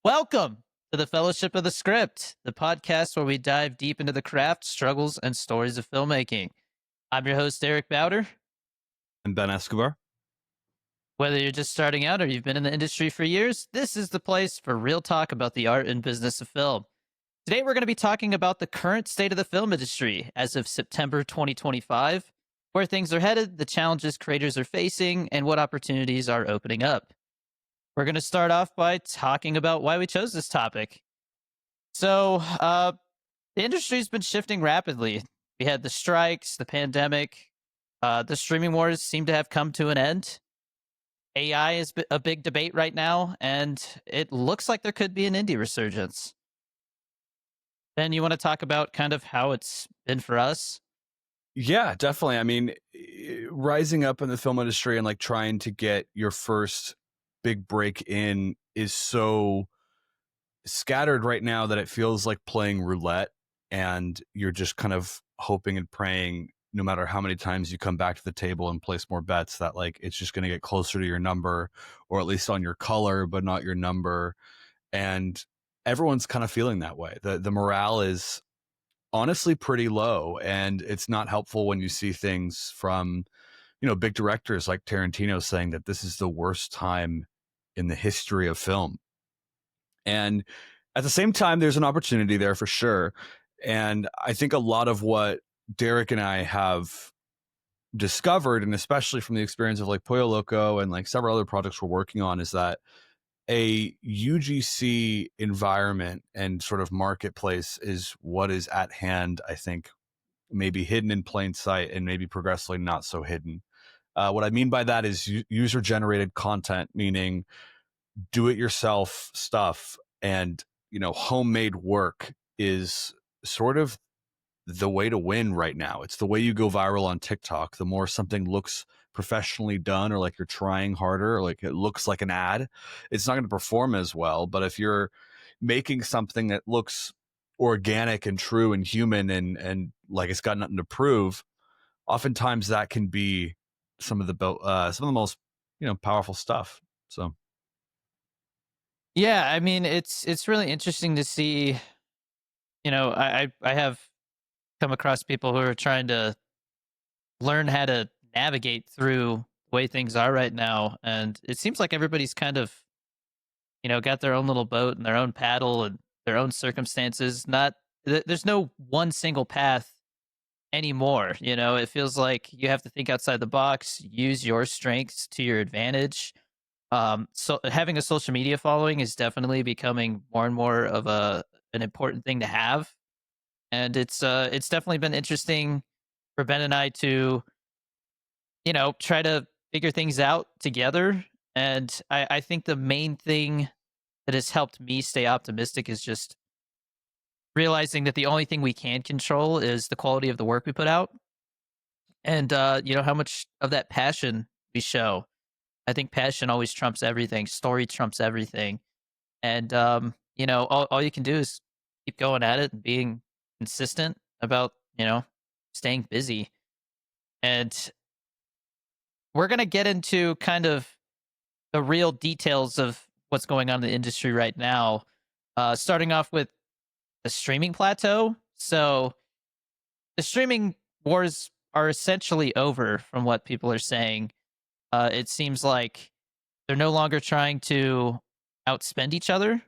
Welcome to the Fellowship of the Script, the podcast where we dive deep into the craft, struggles, and stories of filmmaking. I'm your host, Eric Bowder. I'm Ben Escobar. Whether you're just starting out or you've been in the industry for years, this is the place for real talk about the art and business of film. Today, we're going to be talking about the current state of the film industry as of September 2025, where things are headed, the challenges creators are facing, and what opportunities are opening up. We're going to start off by talking about why we chose this topic. So, the industry's been shifting rapidly. We had the strikes, the pandemic, the streaming wars seem to have come to an end. AI is a big debate right now, and it looks like there could be an indie resurgence. Ben, you want to talk about kind of how it's been for us? Yeah, definitely. I mean, rising up in the film industry and like trying to get your first big break in is so scattered right now that it feels like playing roulette, and you're just kind of hoping and praying no matter how many times you come back to the table and place more bets that like it's just going to get closer to your number, or at least on your color but not your number. And everyone's kind of feeling that way. The morale is honestly pretty low, and it's not helpful when you see things from big directors like Tarantino saying that this is the worst time in the history of film. And at the same time, there's an opportunity there for sure. And I think a lot of what Derek and I have discovered, and especially from the experience of like Pollo Loco and like several other projects we're working on, is that a UGC environment and sort of marketplace is what is at hand, I think, maybe hidden in plain sight and maybe progressively not so hidden. What I mean by that is user-generated content, meaning do-it-yourself stuff and homemade work is sort of the way to win right now. It's the way you go viral on TikTok. The more something looks professionally done, or like you're trying harder, or like it looks like an ad, it's not going to perform as well. But if you're making something that looks organic and true and human and like it's got nothing to prove, oftentimes that can be some of the most powerful stuff. So Yeah, I mean, it's really interesting to see. I have come across people who are trying to learn how to navigate through the way things are right now, and it seems like everybody's kind of got their own little boat and their own paddle and their own circumstances. Not there's no one single path anymore. It feels like you have to think outside the box, use your strengths to your advantage. So having a social media following is definitely becoming more and more of an important thing to have, and it's definitely been interesting for Ben and I to try to figure things out together. And I think the main thing that has helped me stay optimistic is just realizing that the only thing we can control is the quality of the work we put out, and how much of that passion we show. I think passion always trumps everything. Story trumps everything. And all you can do is keep going at it and being consistent about staying busy. And we're gonna get into kind of the real details of what's going on in the industry right now. Starting off with the streaming plateau. So the streaming wars are essentially over, from what people are saying. It seems like they're no longer trying to outspend each other,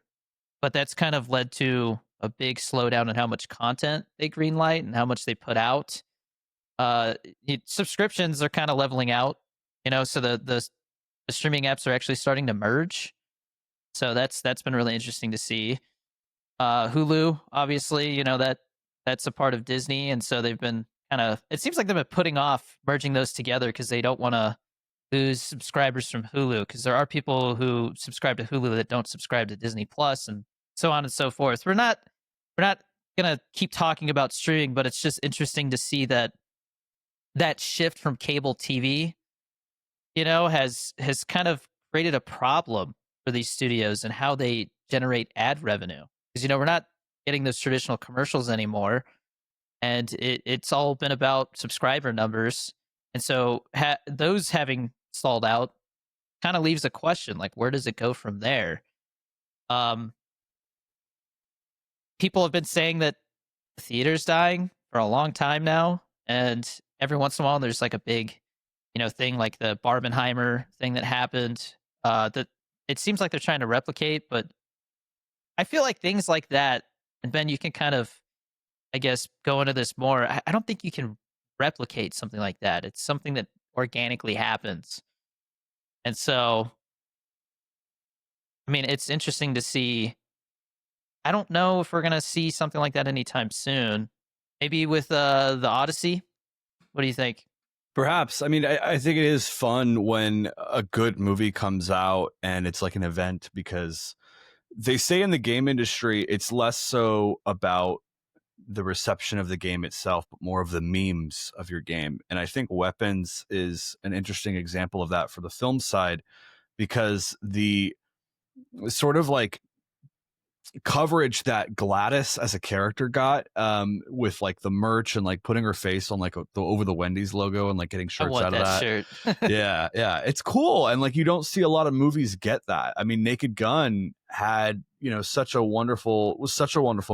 but that's kind of led to a big slowdown in how much content they greenlight and how much they put out. Subscriptions are kind of leveling out, so the streaming apps are actually starting to merge. So that's been really interesting to see. Hulu, obviously, that's a part of Disney, and so they've been kind of. It seems like they've been putting off merging those together because they don't want to lose subscribers from Hulu, because there are people who subscribe to Hulu that don't subscribe to Disney Plus, and so on and so forth. We're not gonna keep talking about streaming, but it's just interesting to see that shift from cable TV, has kind of created a problem for these studios and how they generate ad revenue. Because we're not getting those traditional commercials anymore, and it's all been about subscriber numbers. And so those having stalled out kind of leaves a question, like, where does it go from there? people have been saying that the theater's dying for a long time now, and every once in a while there's like a big, thing like the Barbenheimer thing that happened. That it seems like they're trying to replicate, but I feel like things like that, and Ben, you can kind of, I guess, go into this more. I don't think you can replicate something like that. It's something that organically happens, and so I mean, it's interesting to see. I don't know if we're gonna see something like that anytime soon. Maybe with the Odyssey. What do you think? Perhaps. I mean, I think it is fun when a good movie comes out and it's like an event, because they say in the game industry, it's less so about the reception of the game itself, but more of the memes of your game. And I think Weapons is an interesting example of that for the film side, because the sort of like coverage that Gladys as a character got, with like the merch and like putting her face on like the over the Wendy's logo and like getting I shirts want out of that that. shirt. Yeah, yeah, it's cool, and like you don't see a lot of movies get that. I mean, Naked Gun had, was such a wonderful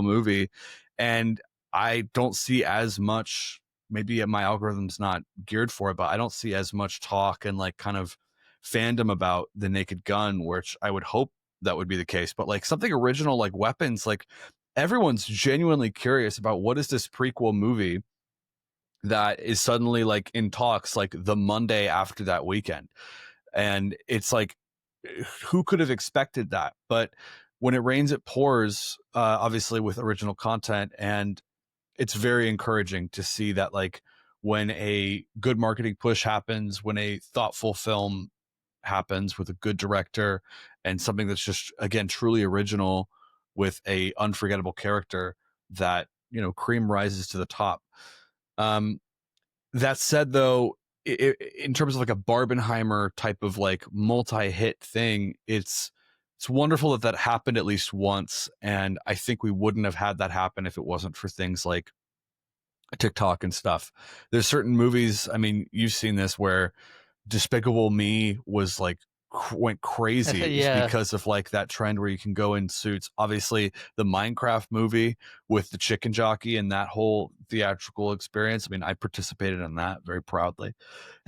movie, and I don't see as much. Maybe my algorithm's not geared for it, but I don't see as much talk and like kind of fandom about the Naked Gun, which I would hope that would be the case. But like something original like Weapons, like everyone's genuinely curious about what is this prequel movie that is suddenly like in talks like the Monday after that weekend. And it's like, who could have expected that? But when it rains, it pours, obviously with original content. And it's very encouraging to see that, like, when a good marketing push happens, when a thoughtful film happens with a good director and something that's just, again, truly original with a unforgettable character, that, cream rises to the top. Um, that said, though, in terms of like a Barbenheimer type of like multi-hit thing, it's wonderful that that happened at least once, and I think we wouldn't have had that happen if it wasn't for things like TikTok and stuff. There's certain movies, I mean, you've seen this, where Despicable Me was like went crazy. It was Yeah. because of like that trend where you can go in suits. Obviously, the Minecraft movie with the chicken jockey and that whole theatrical experience. I mean, I participated in that very proudly,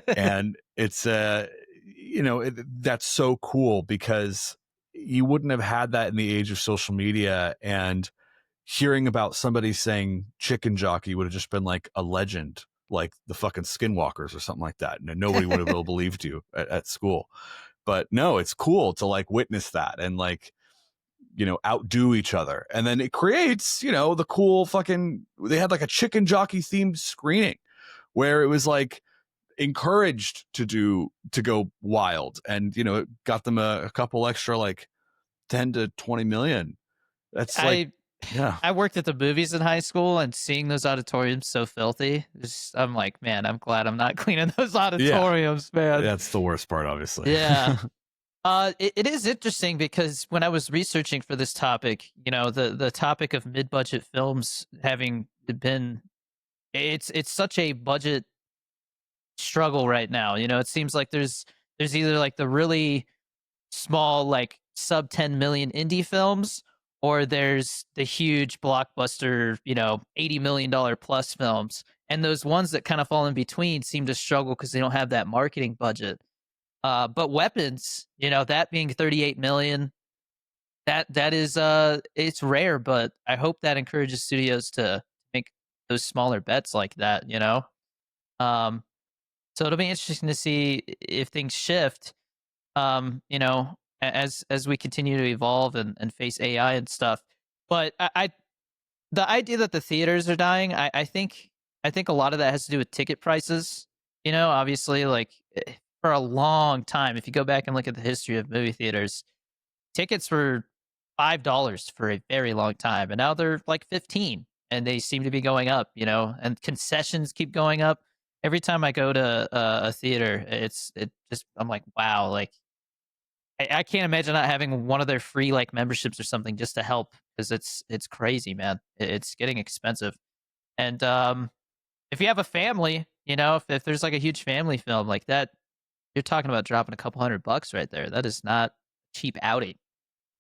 and it's that's so cool, because you wouldn't have had that in the age of social media, and hearing about somebody saying chicken jockey would have just been like a legend, like the fucking Skinwalkers or something like that. And nobody would have believed you at school. But no, it's cool to like witness that and like, outdo each other. And then it creates, the cool fucking, they had like a chicken jockey themed screening where it was like encouraged to go wild. And, it got them a couple extra, like 10 to 20 million. That's like, I yeah. I worked at the movies in high school, and seeing those auditoriums so filthy, I'm like, man, I'm glad I'm not cleaning those Yeah. auditoriums, man. That's the worst part, obviously. Yeah. It is interesting because when I was researching for this topic, the topic of mid-budget films having been, it's such a budget struggle right now. It seems like there's either like the really small, like sub 10 million indie films, or there's the huge blockbuster, $80 million plus films. And those ones that kind of fall in between seem to struggle because they don't have that marketing budget. But Weapons, that being 38 million, that is it's rare, but I hope that encourages studios to make those smaller bets like that. Um, so it'll be interesting to see if things shift, as we continue to evolve and face AI and stuff. But the idea that the theaters are dying, I think a lot of that has to do with ticket prices. Obviously, like, for a long time, if you go back and look at the history of movie theaters, tickets were $5 for a very long time, and now they're like 15, and they seem to be going up. And concessions keep going up. Every time I go to a theater, I'm like, wow, like I can't imagine not having one of their free like memberships or something just to help, because it's crazy, man. It's getting expensive. And if you have a family, if there's like a huge family film like that, you're talking about dropping a couple $100 right there. That is not a cheap outing.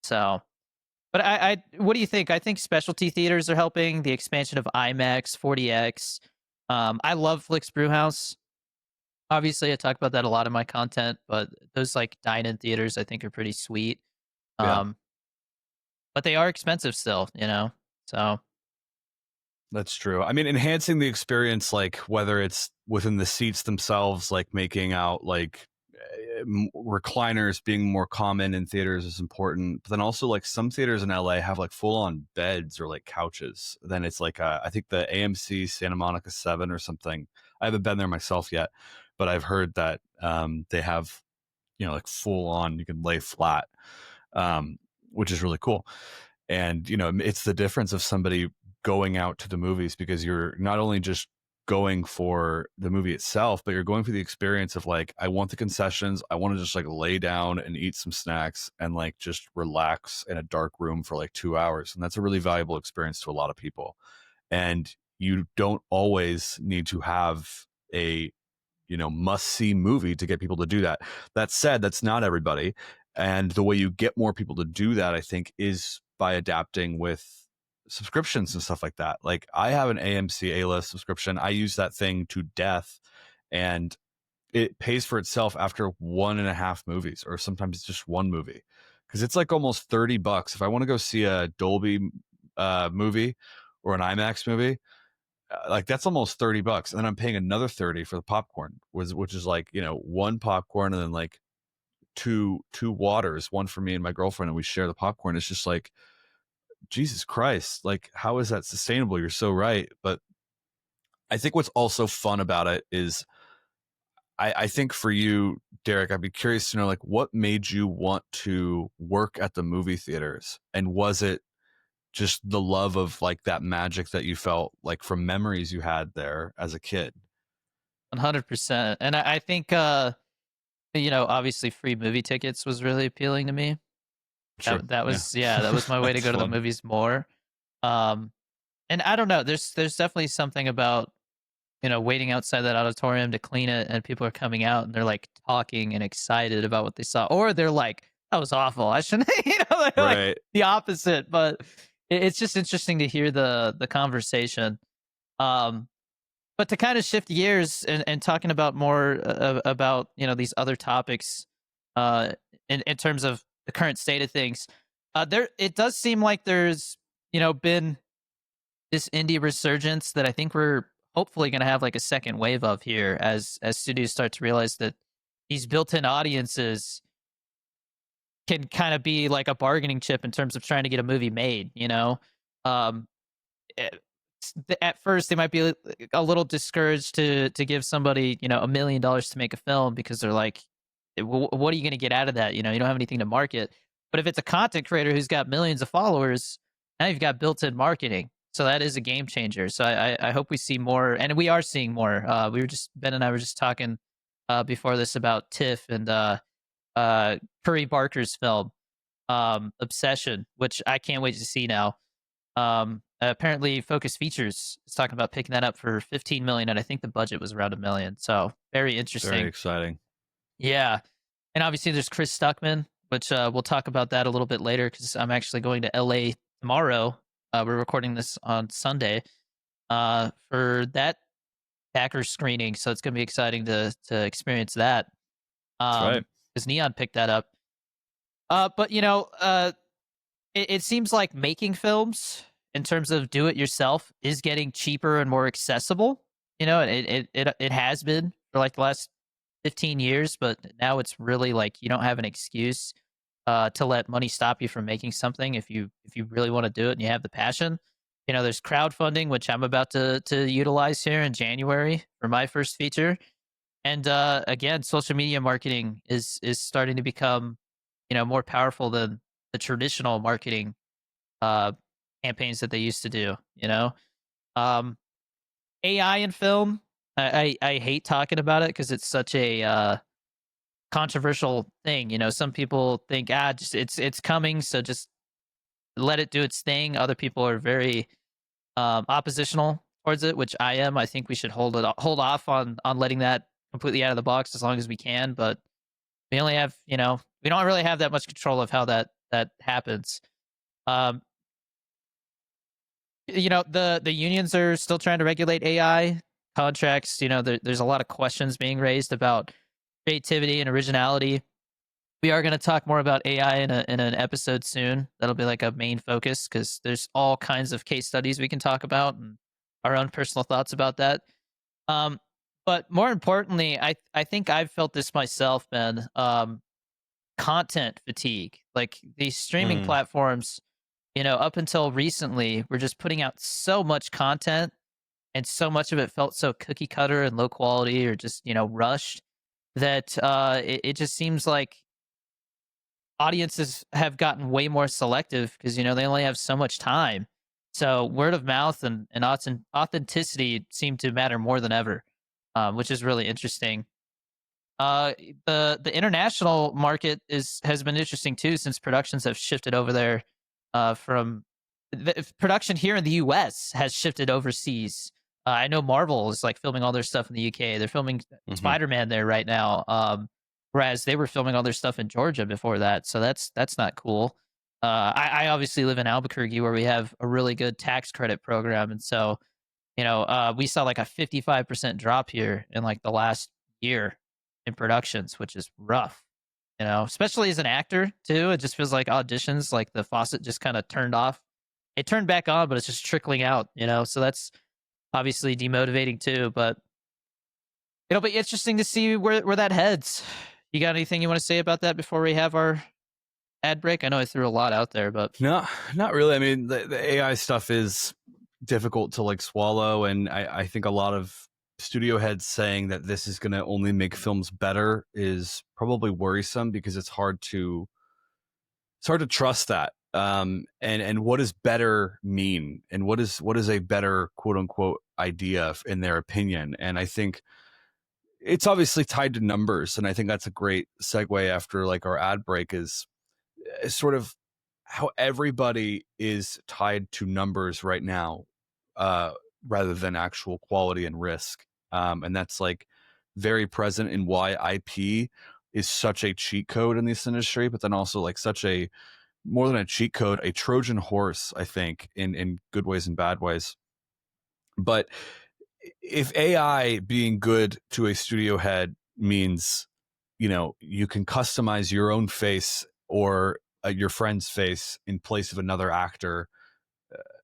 So But what do you think? I think specialty theaters are helping the expansion of IMAX, 40X. I love Flix Brewhouse. Obviously, I talk about that a lot in my content, but those like dine-in theaters I think are pretty sweet. Yeah. Um, but they are expensive still, you know. So That's true. I mean, enhancing the experience, like whether it's within the seats themselves, like making out like recliners being more common in theaters is important. But then also, like some theaters in LA have like full on beds or like couches. Then it's like I think the AMC Santa Monica 7 or something. I haven't been there myself yet, but I've heard that they have, you know, like full on, you can lay flat, um, which is really cool. And, you know, it's the difference of somebody going out to the movies, because you're not only just going for the movie itself, but you're going for the experience of like, I want the concessions. I want to just like lay down and eat some snacks and like just relax in a dark room for like 2 hours. And that's a really valuable experience to a lot of people. And you don't always need to have a, you know, must see movie to get people to do that. That said, that's not everybody. And the way you get more people to do that, I think, is by adapting with subscriptions and stuff like that. Like I have an AMC A-list subscription. I use that thing to death, and it pays for itself after 1.5 movies, or sometimes it's just one movie. Cause it's like almost $30. If I want to go see a Dolby movie or an IMAX movie, like that's almost $30, and then I'm paying another 30 for the popcorn, which is like, you know, one popcorn and then like two waters, one for me and my girlfriend, and we share the popcorn. It's just like, Jesus Christ, like how is that sustainable? You're so right. But I think what's also fun about it is, I think for you, Derek, I'd be curious to know like what made you want to work at the movie theaters, and was it just the love of like that magic that you felt like from memories you had there as a kid? 100%. And I think you know, obviously free movie tickets was really appealing to me. Sure. That Yeah. was yeah, that was my way to That's go to the fun. movies more. Um and I don't know, there's definitely something about, you know, waiting outside that auditorium to clean it and people are coming out and they're like talking and excited about what they saw, or they're like, that was awful, I shouldn't, you know, they're like Right. the opposite. But it's just interesting to hear the conversation. Um but to kind of shift gears and talking about more about, you know, these other topics, uh in terms of the current state of things, there it does seem like there's, you know, been this indie resurgence that I think we're hopefully going to have like a second wave of here as studios start to realize that these built-in audiences can kind of be like a bargaining chip in terms of trying to get a movie made, you know. um eh, at first they might be a little discouraged to give somebody, you know, $1 million to make a film, because they're like, What are you going to get out of that? You know, you don't have anything to market." But if it's a content creator who's got millions of followers, now you've got built-in marketing, so that is a game changer. So I hope we see more, and we are seeing more. We were just Ben and I were just talking before this about TIFF and Curry Barker's film, Obsession, which I can't wait to see now. Apparently Focus Features is talking about picking that up for 15 million, and I think the budget was around 1 million. So very Very interesting. exciting. Yeah. And obviously there's Chris Stuckman, which we'll talk about that a little bit later because I'm actually going to LA tomorrow. We're recording this on Sunday for that Packers screening, so it's going to be exciting to experience that. That's right. Because Neon picked that up. But you know, it seems like making films in terms of do it yourself is getting cheaper and more accessible. You know, it has been for like the last 15 years, but now it's really like you don't have an excuse to let money stop you from making something if you really want to do it and you have the passion. You know, there's crowdfunding, which I'm about to utilize here in January for my first feature. And again, social media marketing is starting to become, you know, more powerful than the traditional marketing uh, campaigns that they used to do. You know, um, AI in film. I hate talking about it because it's such a controversial thing. You know, some people think, just it's coming, so just let it do its thing. Other people are very oppositional towards it, which I am. I think we should hold off on letting that completely out of the box as long as we can. But we only have, you know, we don't really have that much control of how that happens. Um, the unions are still trying to regulate AI contracts. There's a lot of questions being raised about creativity and originality. We are going to talk more about AI in an episode soon. That'll be like a main focus because there's all kinds of case studies we can talk about and our own personal thoughts about that. Um, but more importantly, I think I've felt this myself, Ben. Content fatigue. Like these streaming Mm. platforms, up until recently, we're just putting out so much content, and so much of it felt so cookie cutter and low quality, or just rushed, that it just seems like audiences have gotten way more selective because they only have so much time. So word of mouth and authenticity seem to matter more than ever, which is really interesting. The international market has been interesting too, since productions have shifted over there. From production here in the U.S. has shifted overseas. I know Marvel is like filming all their stuff in the UK. They're filming Hmm. Spider-Man there right now. Whereas they were filming all their stuff in Georgia before that, so that's not cool. I obviously live in Albuquerque, where we have a really good tax credit program, and so we saw like a 55% drop here in like the last year in productions, which is rough. Especially as an actor too. It just feels like auditions, like the faucet just kind of turned off. It turned back on, but it's just trickling out. So that's obviously demotivating too. But it'll be interesting to see where that heads. You got anything you want to say about that before we have our ad break? I know I threw a lot out there, but No, not really. I mean, the AI stuff is difficult to like swallow, and I think a lot of studio heads saying that this is going to only make films better is probably worrisome because it's hard to trust that. And what does better mean, and what is a better quote unquote idea in their opinion? And I think it's obviously tied to numbers, and I think that's a great segue after like our ad break is sort of how everybody is tied to numbers right now, uh, rather than actual quality and risk. And that's like very present in why IP is such a cheat code in this industry, but then also like such a more than a cheat code, a Trojan horse, I think, in good ways and bad ways. But if AI being good to a studio head means, you can customize your own face or your friend's face in place of another actor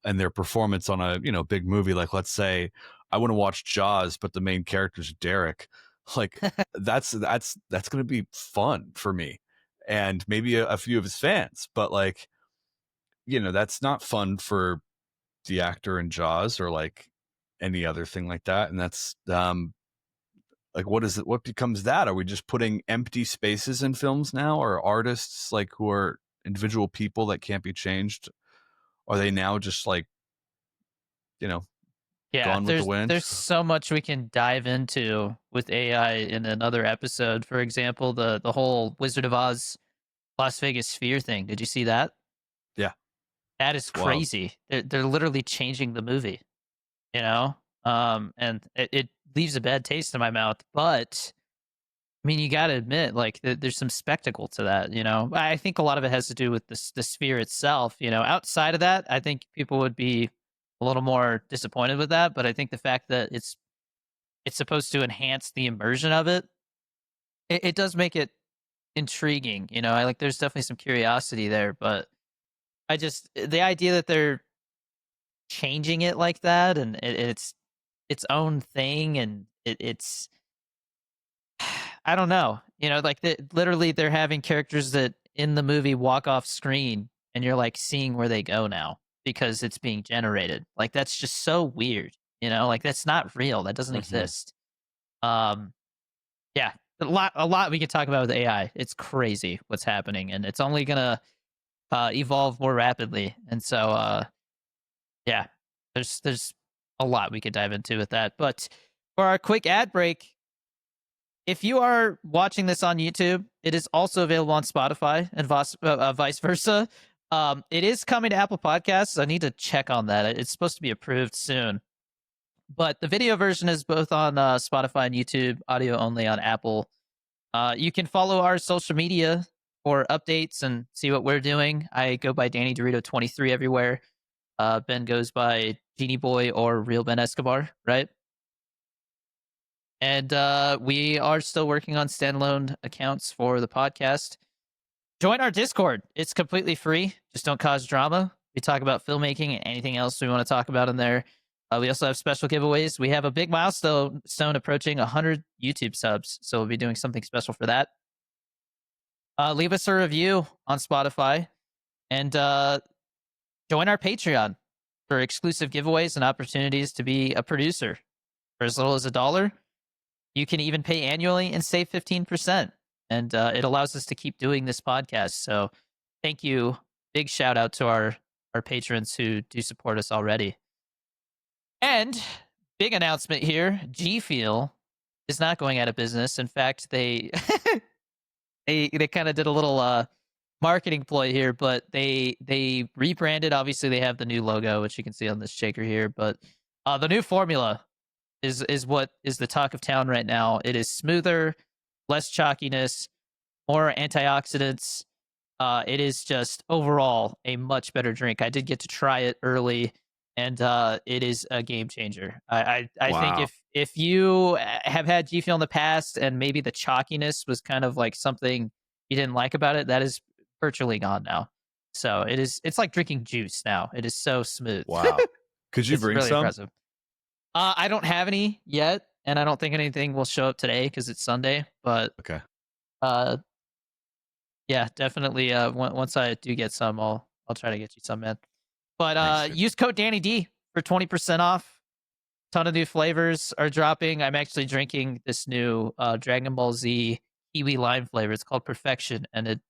and their performance on a big movie, like let's say I want to watch Jaws, but the main character's Derek, like that's going to be fun for me and maybe a few of his fans, but like that's not fun for the actor in Jaws or like any other thing like that. And that's like what is it, what becomes that? Are we just putting empty spaces in films now, or artists like who are individual people that can't be changed, are they now just like you know yeah, gone with the wind? there's so much we can dive into with AI in another episode. For example, the whole Wizard of Oz Las Vegas Sphere thing. Did you see that? Yeah, That is it's wild. crazy. They're literally changing the movie, you know? And it leaves a bad taste in my mouth, but I mean, you got to admit, like, there's some spectacle to that. I think a lot of it has to do with the sphere itself. Outside of that, I think people would be a little more disappointed with that. But I think the fact that it's supposed to enhance the immersion of it does make it intriguing. I like, there's definitely some curiosity there, but I just the idea that they're changing it like that, and it's its own thing, and it's I don't know. Like literally they're having characters that in the movie walk off screen, and you're like seeing where they go now because it's being generated. Like that's just so weird. Like that's not real. That doesn't Hmm. exist. Um yeah, a lot we can talk about with AI. It's crazy what's happening, and it's only gonna evolve more rapidly. And so yeah, there's a lot we could dive into with that. But for our quick ad break, if you are watching this on YouTube, it is also available on Spotify and vice versa. It is coming to Apple Podcasts. I need to check on that. It's supposed to be approved soon. But the video version is both on Spotify and YouTube, audio only on Apple. You can follow our social media for updates and see what we're doing, I go by Danny Dorito 23 everywhere. Ben goes by Genie Boy or Real Ben Escobar, right? And we are still working on standalone accounts for the podcast. Join our Discord. It's completely free. Just don't cause drama. We talk about filmmaking and anything else we want to talk about in there. We also have special giveaways. We have a big milestone approaching 100 YouTube subs, so we'll be doing something special for that. Leave us a review on Spotify and join our Patreon for exclusive giveaways and opportunities to be a producer for as little as $1. You can even pay annually and save 15%. And it allows us to keep doing this podcast. So thank you. Big shout out to our patrons who do support us already. And big announcement here, G Fuel is not going out of business. In fact, they they kind of did a little marketing ploy here, but they rebranded. Obviously, they have the new logo, which you can see on this shaker here, but the new formula is what is the talk of town right now. It is smoother, less chalkiness, more antioxidants. It is just overall a much better drink. I did get to try it early, and it is a game changer. I think Wow. if you have had G Fuel in the past and maybe the chalkiness was kind of like something you didn't like about it, that is virtually gone now. So it's like drinking juice now. It is so smooth. Wow. Could you It's bring really some? impressive. I don't have any yet, and I don't think anything will show up today because it's Sunday. But Okay. uh, yeah, definitely. Once I do get some, I'll try to get you some, man. But Thanks, dude. use code Danny D for 20% off. Ton of new flavors are dropping. I'm actually drinking this new Dragon Ball Z kiwi lime flavor. It's called Perfection, and it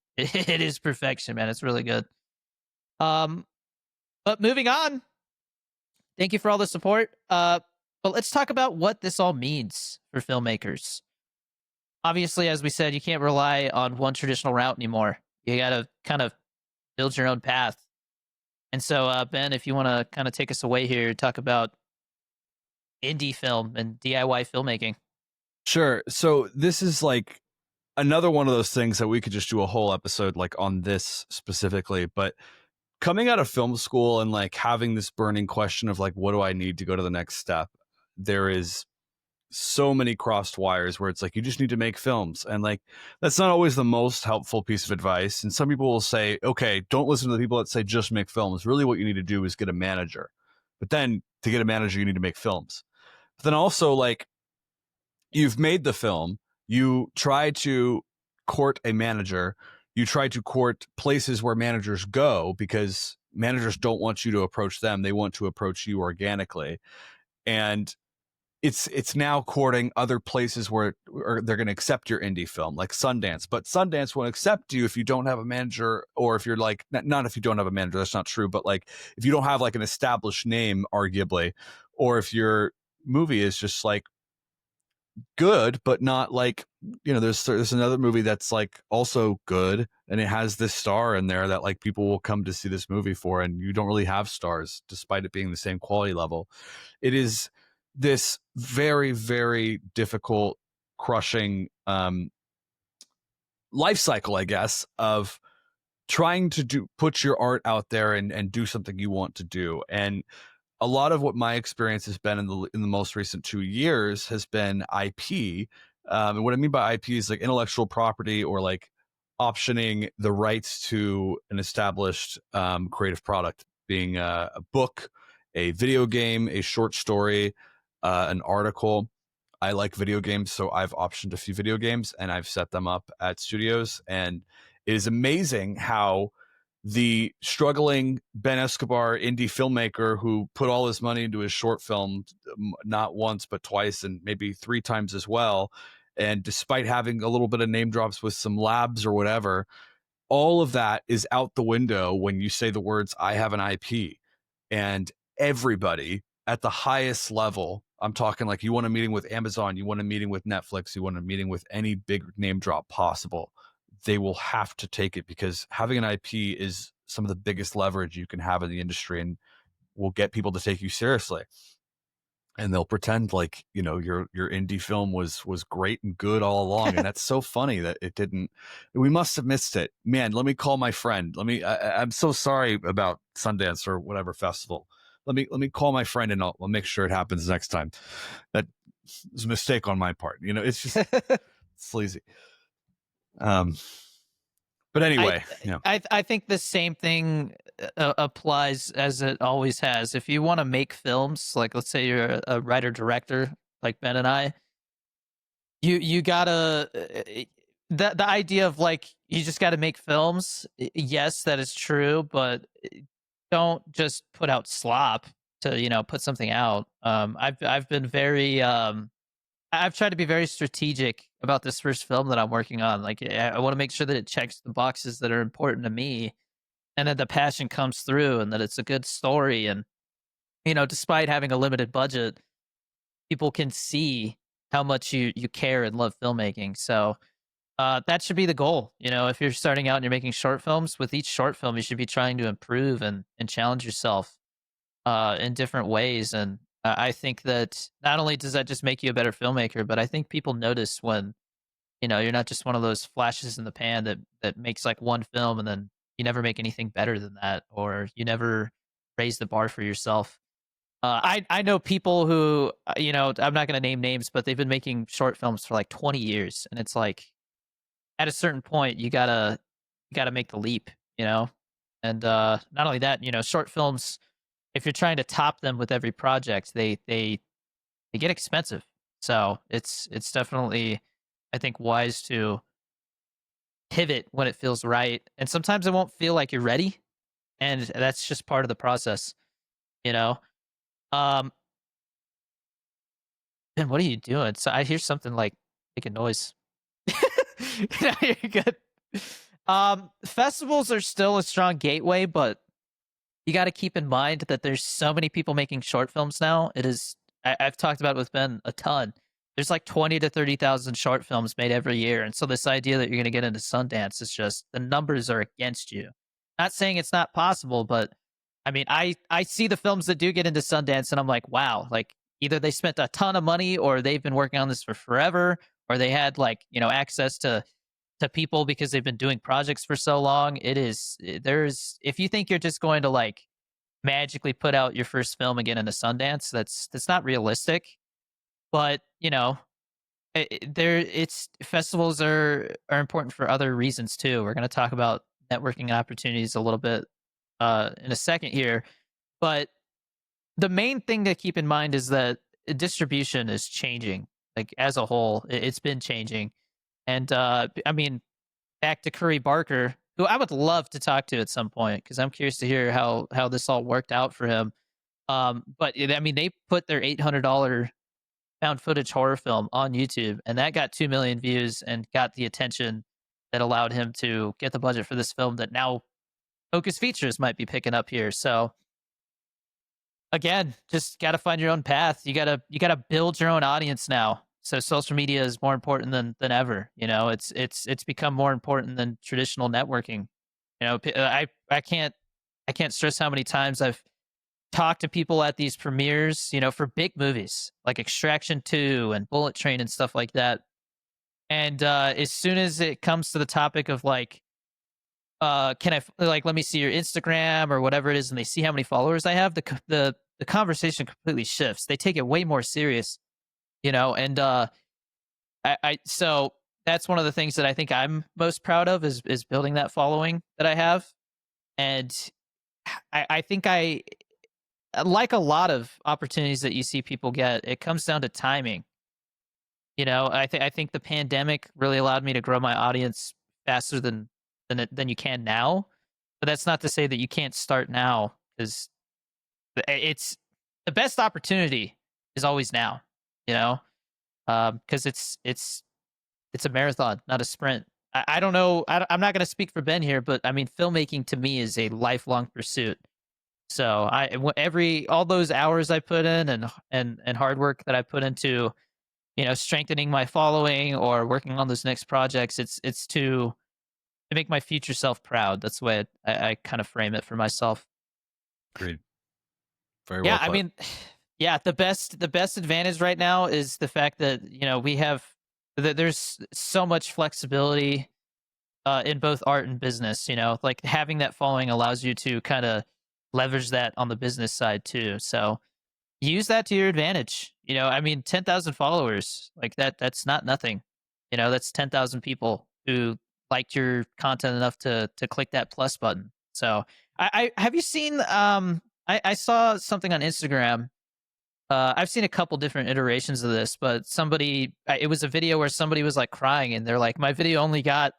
is perfection, man. It's really good. Um, but moving on. Thank you for all the support. But let's talk about what this all means for filmmakers. Obviously, as we said, you can't rely on one traditional route anymore. You got to kind of build your own path. And so, Ben, if you want to kind of take us away here, talk about indie film and DIY filmmaking. Sure. So this is like another one of those things that we could just do a whole episode like on this specifically, but coming out of film school and like having this burning question of like, what do I need to go to the next step? There is so many crossed wires where it's like, you just need to make films. And like, that's not always the most helpful piece of advice. And some people will say, okay, don't listen to the people that say just make films. Really what you need to do is get a manager. But then to get a manager, you need to make films. But then also like, you've made the film, you try to court a manager, you try to court places where managers go because managers don't want you to approach them, they want to approach you organically. And it's now courting other places where they're going to accept your indie film, like Sundance. But Sundance won't accept you if you don't have a manager, or if you're like, not if you don't have a manager, that's not true, but like if you don't have like an established name, arguably, or if your movie is just like good, but not like, there's another movie that's like also good and it has this star in there that like people will come to see this movie for, and you don't really have stars despite it being the same quality level. It is this very, very difficult, crushing life cycle, I guess, of trying to put your art out there and do something you want to do. And a lot of what my experience has been in the most recent 2 years has been IP. And what I mean by IP is like intellectual property, or like optioning the rights to an established creative product, being a book, a video game, a short story, an article. I like video games, so I've optioned a few video games and I've set them up at studios. And it is amazing how the struggling Ben Escobar indie filmmaker who put all his money into his short film, not once, but twice, and maybe 3 times as well. And despite having a little bit of name drops with some labs or whatever, all of that is out the window when you say the words, I have an IP. And everybody at the highest level, I'm talking like you want a meeting with Amazon, you want a meeting with Netflix, you want a meeting with any big name drop possible, they will have to take it, because having an IP is some of the biggest leverage you can have in the industry and will get people to take you seriously. and they'll pretend like, your indie film was great and good all along, and that's so funny that it didn't. We must have missed it, man. Let me call my friend. I'm so sorry about Sundance or whatever festival. Let me call my friend, and I'll make sure it happens next time. That was a mistake on my part. It's just sleazy. um but I anyway, yeah. I think the same thing applies as it always has. If you want to make films, like let's say you're a writer director, like Ben and I, you gotta the idea of like you just got to make films. Yes, that is true, but don't just put out slop to put something out. I've been very I've tried to be very strategic about this first film that I'm working on. Like, I want to make sure that it checks the boxes that are important to me, and that the passion comes through, and that it's a good story. And despite having a limited budget, people can see how much you care and love filmmaking. So that should be the goal. If you're starting out and you're making short films, with each short film, you should be trying to improve and challenge yourself in different ways. And I think that not only does that just make you a better filmmaker, but I think people notice when you're not just one of those flashes in the pan that makes like one film and then you never make anything better than that, or you never raise the bar for yourself. I know people who I'm not going to name names, but they've been making short films for like 20 years, and it's like at a certain point you gotta make the leap, you know. And not only that, short films, if you're trying to top them with every project, they get expensive. So it's definitely, I think, wise to pivot when it feels right. And sometimes it won't feel like you're ready, and that's just part of the process, you know. Um, and what are you doing? So I hear something like make a noise. No, you're good. Festivals are still a strong gateway, but you got to keep in mind that there's so many people making short films now. It is, I've talked about it with Ben a ton. There's like 20 to 30,000 short films made every year. And so this idea that you're going to get into Sundance is just the numbers are against you. Not saying it's not possible, but I mean, I see the films that do get into Sundance and I'm like, wow, like either they spent a ton of money or they've been working on this for forever, or they had like, access to people because they've been doing projects for so long. There's, if you think you're just going to like magically put out your first film again in a Sundance, that's not realistic. But it's festivals are important for other reasons too. We're going to talk about networking opportunities a little bit in a second here, but the main thing to keep in mind is that distribution is changing. Like as a whole, it's been changing. And I mean, back to Curry Barker, who I would love to talk to at some point because I'm curious to hear how this all worked out for him. I mean, they put their $800 found footage horror film on YouTube, and that got 2 million views and got the attention that allowed him to get the budget for this film that now Focus Features might be picking up here. So again, just got to find your own path. You gotta build your own audience now. So social media is more important than ever. It's become more important than traditional networking. I can't stress how many times I've talked to people at these premieres, for big movies like Extraction 2 and Bullet Train and stuff like that. And as soon as it comes to the topic of like, can like let me see your Instagram or whatever it is, and they see how many followers I have, the conversation completely shifts. They take it way more serious, and I so that's one of the things that I think I'm most proud of is building that following that I have. And I think I like a lot of opportunities that you see people get, it comes down to timing. I think the pandemic really allowed me to grow my audience faster than you can now. But that's not to say that you can't start now, because it's the best opportunity is always now. You know, because it's a marathon, not a sprint. I don't know. I'm not going to speak for Ben here, but I mean, filmmaking to me is a lifelong pursuit. So every all those hours I put in and hard work that I put into strengthening my following or working on those next projects, it's to make my future self proud. That's the way I kind of frame it for myself. Agreed. Very Yeah, well I put. mean, Yeah, the best advantage right now is the fact that, we have there's so much flexibility in both art and business, like having that following allows you to kind of leverage that on the business side too. So use that to your advantage. I mean, 10,000 followers, like that's not nothing. That's 10,000 people who liked your content enough to click that plus button. So I have you seen I saw something on Instagram. I've seen a couple different iterations of this, but it was a video where somebody was like crying and they're like, my video only got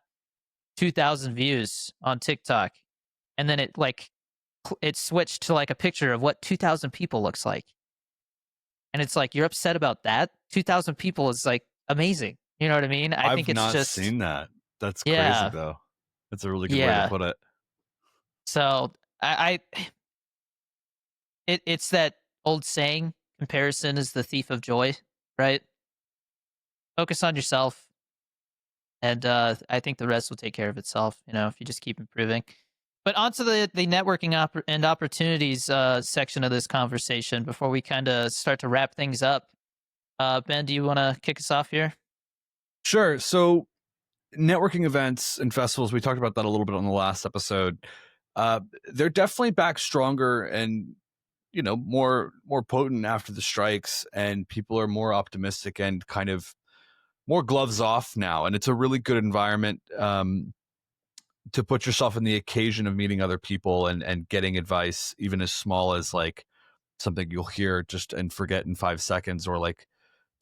2,000 views on TikTok. And then it switched to like a picture of what 2,000 people looks like. And it's like, you're upset about that? 2,000 people is like amazing. You know what I mean? I I've think it's not just, seen that. That's crazy yeah, though. That's a really good way to yeah. put it. So it's that old saying, comparison is the thief of joy, right? Focus on yourself. And I think the rest will take care of itself, if you just keep improving. But onto the networking and opportunities section of this conversation before we kind of start to wrap things up. Ben, do you want to kick us off here? Sure. So networking events and festivals, we talked about that a little bit on the last episode. They're definitely back stronger and more potent after the strikes, and people are more optimistic and kind of more gloves off now, and it's a really good environment to put yourself in the occasion of meeting other people and getting advice, even as small as like something you'll hear just and forget in 5 seconds, or like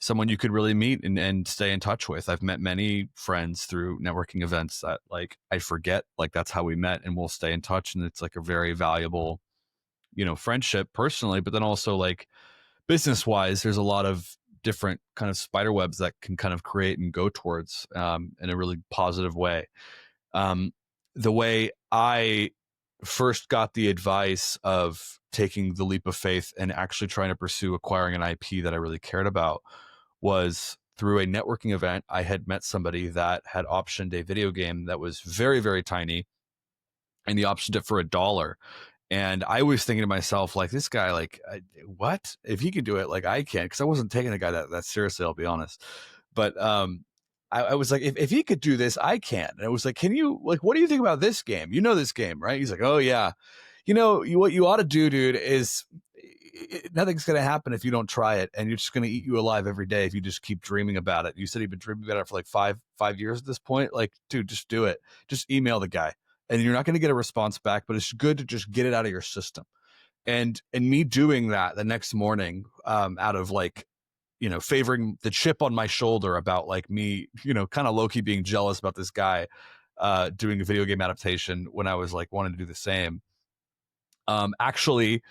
someone you could really meet and stay in touch with. I've met many friends through networking events that like I forget, like that's how we met, and we'll stay in touch, and it's like a very valuable, friendship personally, but then also like business wise, there's a lot of different kind of spider webs that can kind of create and go towards in a really positive way. Um, the way I first got the advice of taking the leap of faith and actually trying to pursue acquiring an IP that I really cared about was through a networking event. I had met somebody that had optioned a video game that was very, very tiny, and he optioned it for $1. And I was thinking to myself, like, this guy, like, what? If he could do it, like, I can, because I wasn't taking a guy that seriously, I'll be honest. But I was like, if he could do this, I can. And I was like, can you, like, what do you think about this game? You know this game, right? He's like, oh, yeah. What you ought to do, dude, is nothing's going to happen if you don't try it. And you're just going to eat you alive every day if you just keep dreaming about it. You said you've been dreaming about it for like five years at this point. Like, dude, just do it. Just email the guy. And you're not going to get a response back, but it's good to just get it out of your system. And me doing that the next morning, out of like, favoring the chip on my shoulder about like me, kind of low-key being jealous about this guy doing a video game adaptation when I was like wanting to do the same. Actually,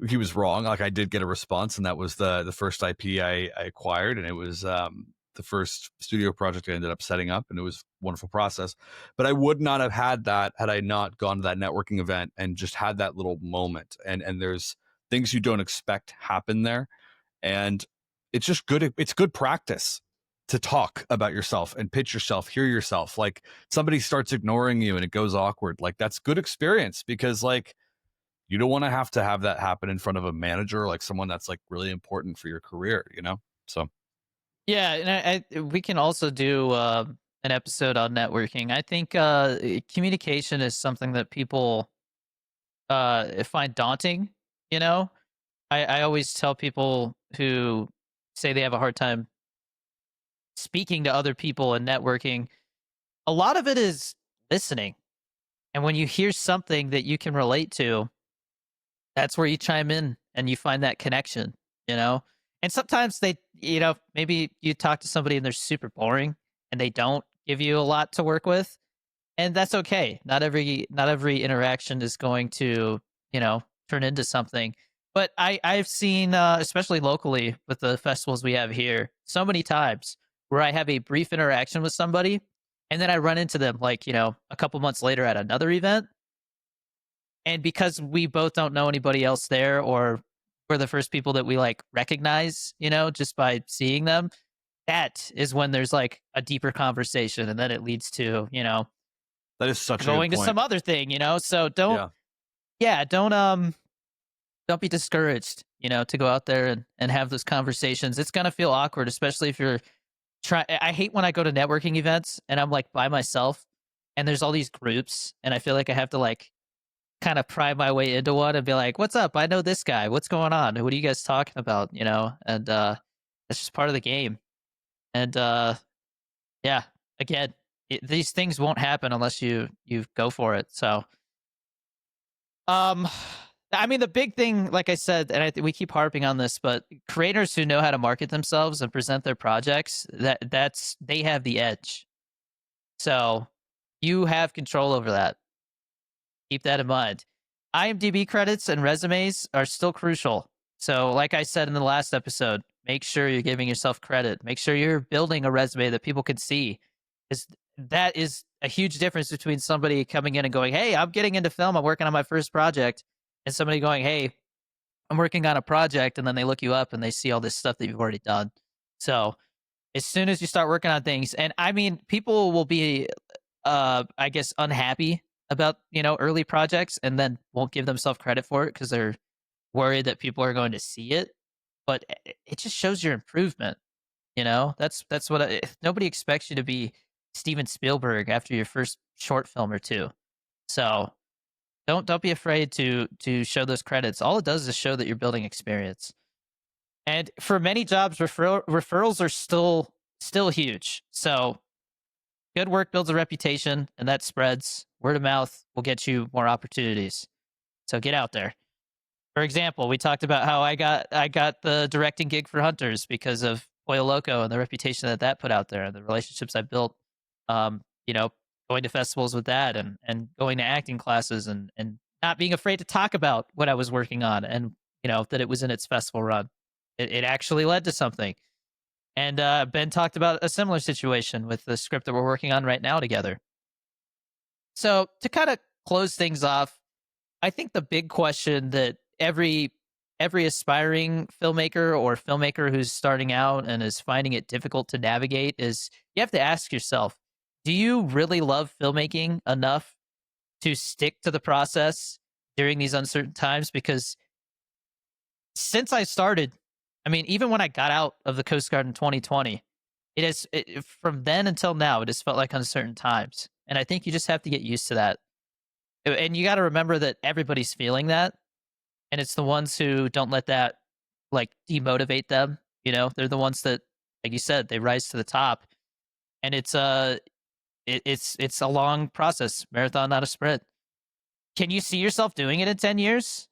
he was wrong. Like, I did get a response, and that was the first IP I acquired, and it was the first studio project I ended up setting up, and it was a wonderful process. But I would not have had that had I not gone to that networking event and just had that little moment. And there's things you don't expect happen there, and it's just good. It's good practice to talk about yourself and pitch yourself, hear yourself. Like, somebody starts ignoring you and it goes awkward. Like, that's good experience, because like you don't want to have that happen in front of a manager, like someone that's like really important for your career. So Yeah, and we can also do an episode on networking. I think communication is something that people find daunting. You know, I always tell people who say they have a hard time speaking to other people and networking. A lot of it is listening, and when you hear something that you can relate to, that's where you chime in and you find that connection, you know? And sometimes maybe you talk to somebody and they're super boring and they don't give you a lot to work with. And that's okay. Not every interaction is going to, turn into something. But I've seen especially locally with the festivals we have here, so many times where I have a brief interaction with somebody and then I run into them like, a couple months later at another event, and because we both don't know anybody else there, or we're the first people that we like recognize, just by seeing them, that is when there's like a deeper conversation. And then it leads to, that is such a good going to point. some other thing, so Yeah. yeah, don't, don't be discouraged, to go out there and have those conversations. It's gonna feel awkward, especially if you're try I hate when I go to networking events and I'm like by myself and there's all these groups and I feel like I have to like kind of pry my way into one and be like, "What's up? I know this guy. What's going on? What are you guys talking about?" And it's just part of the game. And yeah, again, these things won't happen unless you go for it. So, um I mean, the big thing, like I said, and we keep harping on this, but creators who know how to market themselves and present their projects, that's they have the edge. So you have control over that. Keep that in mind. IMDb credits and resumes are still crucial. So, like I said in the last episode, make sure you're giving yourself credit. Make sure you're building a resume that people can see. Because that is a huge difference between somebody coming in and going, "Hey, I'm getting into film. I'm working on my first project," and somebody going, "Hey, I'm working on a project," and then they look you up and they see all this stuff that you've already done. So, as soon as you start working on things, and I mean, people will be I guess unhappy about, early projects and then won't give themselves credit for it because they're worried that people are going to see it. But it just shows your improvement. That's what nobody expects you to be Steven Spielberg after your first short film or two. So don't be afraid to show those credits. All it does is show that you're building experience. And for many jobs, referrals are still huge. So good work builds a reputation, and that spreads. Word of mouth will get you more opportunities. So get out there. For example, we talked about how I got the directing gig for Hunters because of Pollo Loco and the reputation that that put out there, and the relationships I built. Um, you know, going to festivals with that, and going to acting classes, and not being afraid to talk about what I was working on, and that it was in its festival run. It actually led to something. And Ben talked about a similar situation with the script that we're working on right now together. So to kind of close things off, I think the big question that every aspiring filmmaker or filmmaker who's starting out and is finding it difficult to navigate is you have to ask yourself, do you really love filmmaking enough to stick to the process during these uncertain times? Because since I started, I mean, even when I got out of the Coast Guard in 2020, from then until now, it has felt like uncertain times. And I think you just have to get used to that. And you got to remember that everybody's feeling that. And it's the ones who don't let that like demotivate them. They're the ones that, like you said, they rise to the top. And it's a long process, marathon, not a sprint. Can you see yourself doing it in 10 years?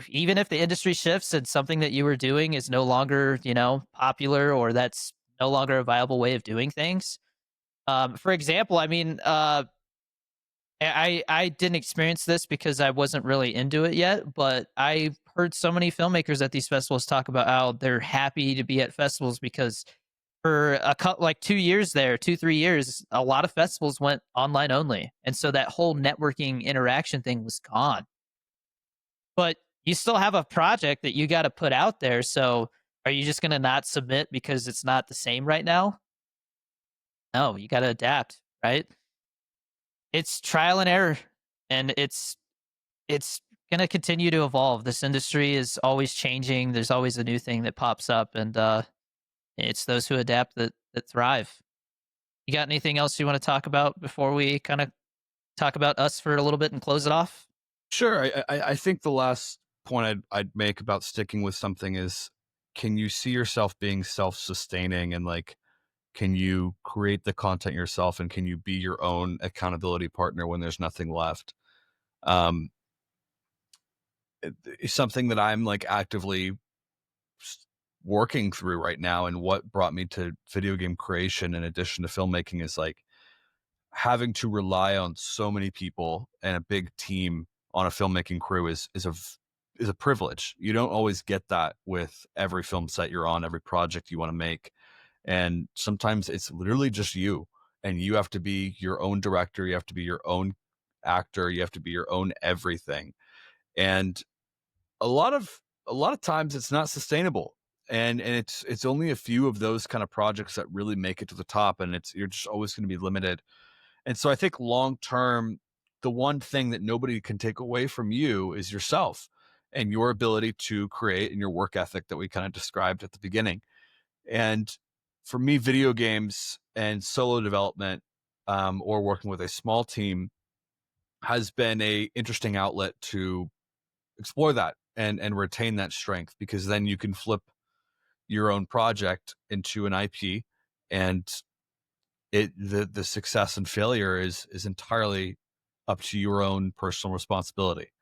Even if the industry shifts and something that you were doing is no longer, popular, or that's no longer a viable way of doing things. For example, I mean, I didn't experience this because I wasn't really into it yet, but I heard so many filmmakers at these festivals talk about how they're happy to be at festivals because for like 2 years there, 2 3 years, a lot of festivals went online only, and so that whole networking interaction thing was gone. But you still have a project that you got to put out there. So are you just going to not submit because it's not the same right now? No, you got to adapt, right? It's trial and error, and it's going to continue to evolve. This industry is always changing. There's always a new thing that pops up, and it's those who adapt that thrive. You got anything else you want to talk about before we kind of talk about us for a little bit and close it off? Sure. I think the last point I'd make about sticking with something is, can you see yourself being self-sustaining, and like, can you create the content yourself, and can you be your own accountability partner when there's nothing left? Um, it's something that I'm like actively working through right now, and what brought me to video game creation in addition to filmmaking is like having to rely on so many people and a big team on a filmmaking crew is a privilege. You don't always get that with every film set you're on, every project you want to make. And sometimes it's literally just you, and you have to be your own director, you have to be your own actor, you have to be your own everything. And a lot of times it's not sustainable. And it's only a few of those kind of projects that really make it to the top, and it's you're just always going to be limited. And so I think long term, the one thing that nobody can take away from you is yourself. and your ability to create and your work ethic that we kind of described at the beginning. And for me, video games and solo development, or working with a small team, has been a interesting outlet to explore that and retain that strength, because then you can flip your own project into an IP, and the success and failure is entirely up to your own personal responsibility.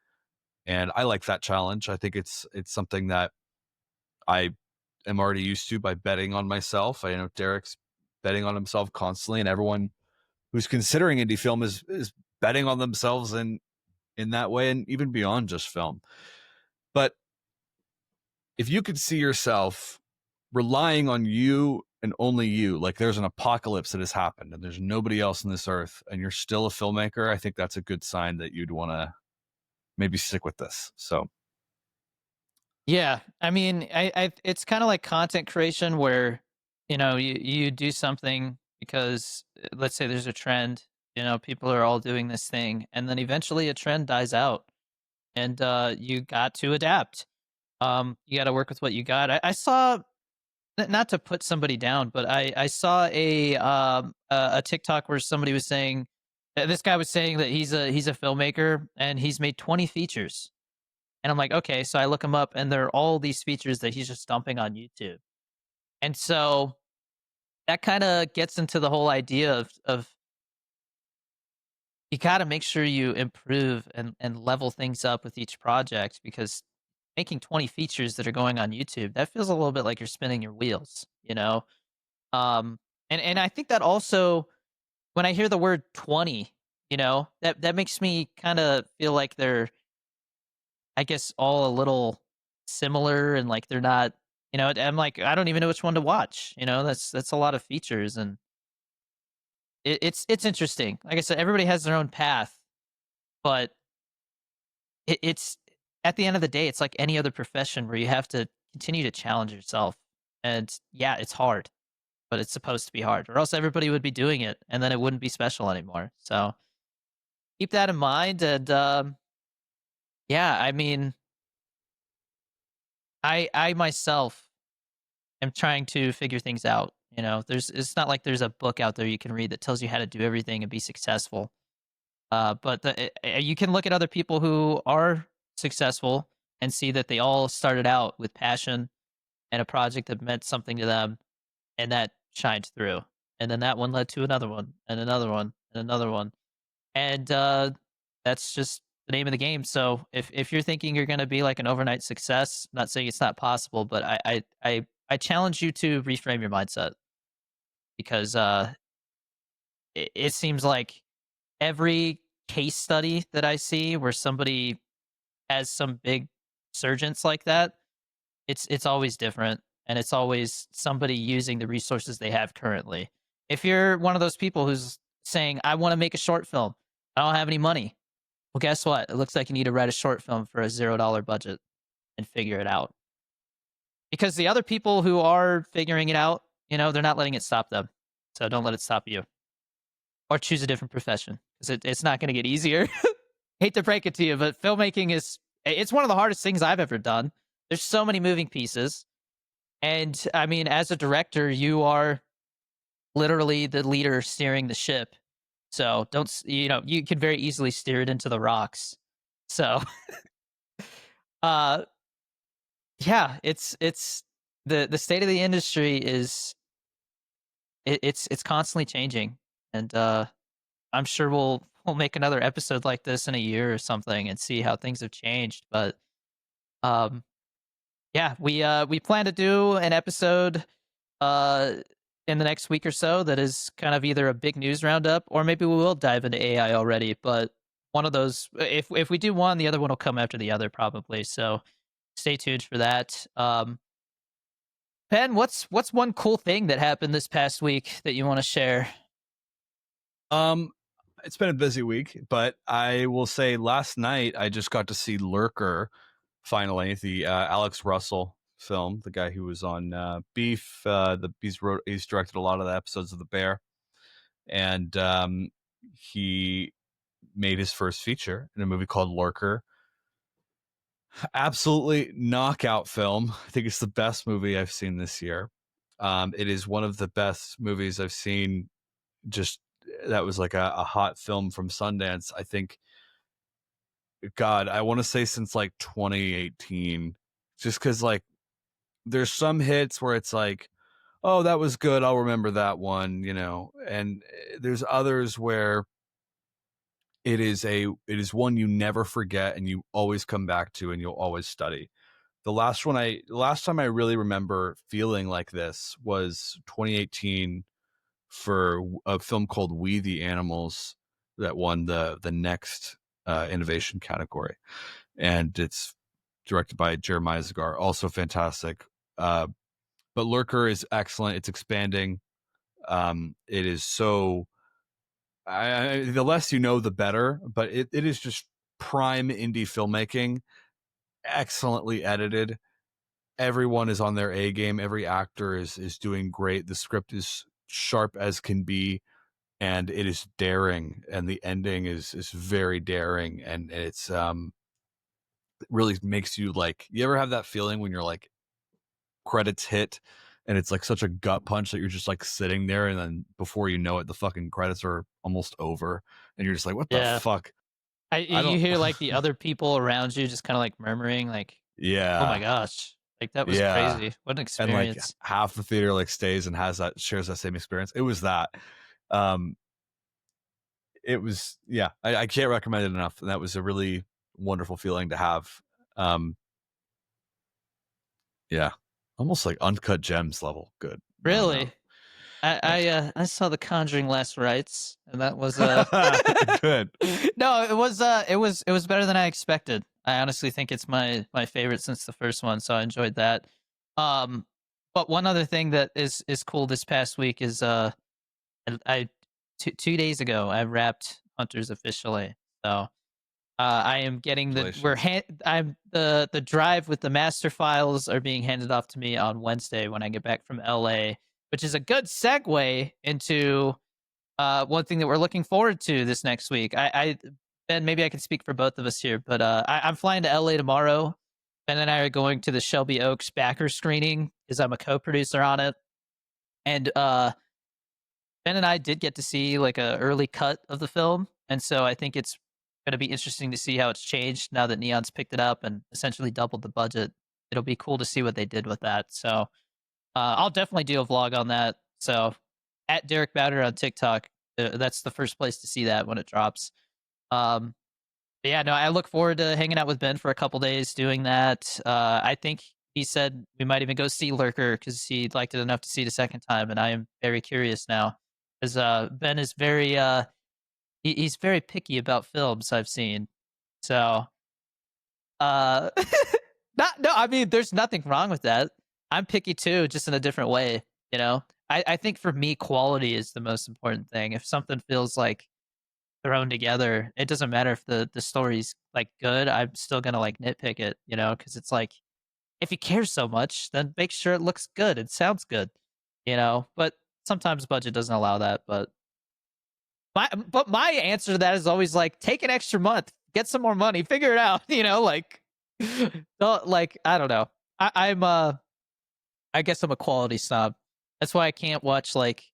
And I like that challenge. I think it's something that I am already used to by betting on myself. I know Derek's betting on himself constantly, and everyone who's considering indie film is betting on themselves in that way, and even beyond just film. But if you could see yourself relying on you and only you, like there's an apocalypse that has happened and there's nobody else on this earth, and you're still a filmmaker, I think that's a good sign that you'd want to maybe stick with this. So, Yeah, I mean, I it's kind of like content creation where you do something because let's say there's a trend, people are all doing this thing, and then eventually a trend dies out, and you got to adapt. You got to work with what you got. I saw not to put somebody down, but I saw a TikTok where somebody was saying this guy was saying that he's a filmmaker and he's made 20 features. And I'm like, okay, so I look him up and there are all these features that he's just dumping on YouTube. And so that kind of gets into the whole idea of you got to make sure you improve and level things up with each project, because making 20 features that are going on YouTube, that feels a little bit like you're spinning your wheels. Um, and I think that also when I hear the word 20, that makes me kind of feel like they're, I guess, all a little similar, and like they're not, I'm like, I don't even know which one to watch. That's a lot of features, and it's interesting. Like I said, everybody has their own path, but it's at the end of the day, it's like any other profession where you have to continue to challenge yourself. And yeah, it's hard, but it's supposed to be hard, or else everybody would be doing it, and then it wouldn't be special anymore. So keep that in mind. And yeah, I mean, I myself am trying to figure things out. It's not like there's a book out there you can read that tells you how to do everything and be successful. But you can look at other people who are successful and see that they all started out with passion and a project that meant something to them, and that shined through. And then that one led to another one and another one and another one. And that's just the name of the game. So if you're thinking you're going to be like an overnight success, I'm not saying it's not possible, but I challenge you to reframe your mindset, because it seems like every case study that I see where somebody has some big surgence like that, it's always different, and it's always somebody using the resources they have currently. If you're one of those people who's saying, I want to make a short film, I don't have any money. Well, guess what? It looks like you need to write a short film for a $0 budget and figure it out. Because the other people who are figuring it out, they're not letting it stop them. So don't let it stop you. Or choose a different profession, because it's not going to get easier. Hate to break it to you, but filmmaking it's one of the hardest things I've ever done. There's so many moving pieces. And I mean, as a director, you are literally the leader steering the ship. So you can very easily steer it into the rocks. So, uh, yeah, it's the state of the industry is it's constantly changing, and I'm sure we'll make another episode like this in a year or something and see how things have changed. But um, yeah, we plan to do an episode uh in the next week or so that is kind of either a big news roundup, or maybe we will dive into AI already. But one of those, if we do one, the other one will come after the other probably. So stay tuned for that. Ben, what's one cool thing that happened this past week that you want to share? um, it's been a busy week, but I will say last night I just got to see Lurker finally, the Alex Russell film, the guy who was on Beef. He's directed a lot of the episodes of The Bear, and he made his first feature in a movie called Lurker. Absolutely knockout film. I think it's the best movie I've seen this year. It is one of the best movies I've seen. Just that was like a hot film from Sundance. I think, God, I want to say since like 2018. Just because like there's some hits where it's like, oh, that was good. I'll remember that one, And there's others where it is one you never forget and you always come back to and you'll always study. The last time I really remember feeling like this was 2018 for a film called We the Animals that won the next innovation category, and it's directed by Jeremiah Zagar, also fantastic. But Lurker is excellent. It's expanding. It is so. The less you know, the better. But it is just prime indie filmmaking, excellently edited. Everyone is on their A game. Every actor is doing great. The script is sharp as can be, and it is daring. And the ending is very daring, and it's it really makes you like. You ever have that feeling when you're like credits hit, and it's like such a gut punch that you're just like sitting there, and then before you know it, the fucking credits are almost over, and you're just like, what the Yeah. fuck? I You don't. hear like the other people around you just kind of like murmuring, like, "Oh my Yeah, gosh, like that was yeah. crazy! What an And like experience!" half the theater like stays and shares that same experience. It was that. Um, it was, yeah. I can't recommend it enough, and that was a really wonderful feeling to have. Um, yeah, almost like Uncut Gems level good. I don't know. Really, Yeah. I saw The Conjuring last rites, and that was Good. no, it was better than I expected. I honestly think it's my favorite since the first one, so I enjoyed that. Um, but one other thing that is cool this past week is I 2 days ago I wrapped Hunters officially, so I am getting Congratulations. I'm the drive with the master files are being handed off to me on Wednesday when I get back from LA, which is a good segue into one thing that we're looking forward to this next week. Ben, maybe I can speak for both of us here, but I'm flying to LA tomorrow. Ben and I are going to the Shelby Oaks backer screening because I'm a co-producer on it, and Ben and I did get to see like a early cut of the film, and so I think it's going to be interesting to see how it's changed now that Neon's picked it up and essentially doubled the budget. It'll be cool to see what they did with that. So I'll definitely do a vlog on that. So at Derek Bowder on TikTok, that's the first place to see that when it drops. Um, but yeah, no, I look forward to hanging out with Ben for a couple days doing that. I think he said we might even go see Lurker because he liked it enough to see it a second time, and I am very curious now because Ben is very he's very picky about films I've seen. So uh, not no, I mean there's nothing wrong with that. I'm picky too, just in a different way. You know, I think for me quality is the most important thing. If something feels like thrown together, it doesn't matter if the story's like good. I'm still gonna like nitpick it, because it's like if you care so much, then make sure it looks good. It sounds good, But sometimes budget doesn't allow that. But my answer to that is always like take an extra month, get some more money, figure it out. Like like I don't know. I guess I'm a quality snob. That's why I can't watch like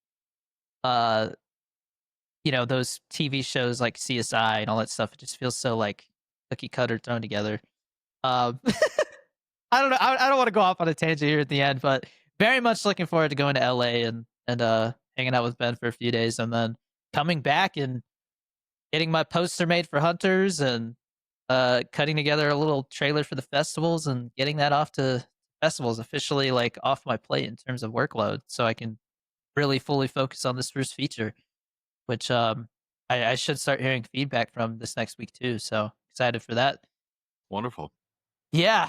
uh those TV shows like CSI and all that stuff. It just feels so like cookie cutter thrown together. Um, I don't know. I don't want to go off on a tangent here at the end, but very much looking forward to going to LA and hanging out with Ben for a few days, and then coming back and getting my poster made for Hunters and cutting together a little trailer for the festivals and getting that off to festivals officially like off my plate in terms of workload, so I can really fully focus on this first feature, which I should start hearing feedback from this next week too. So excited for that. Wonderful. Yeah,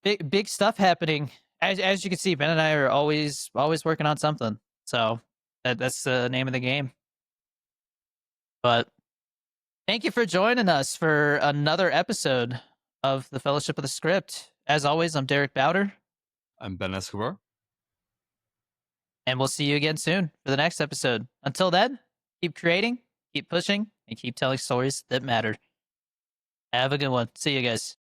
big stuff happening. As you can see, Ben and I are always working on something. So that's the name of the game. But thank you for joining us for another episode of the Fellowship of the Script. As always, I'm Derek Bowder, I'm Ben Escobar. and we'll see you again soon for the next episode. Until then, keep creating, keep pushing, and keep telling stories that matter. Have a good one. See you guys.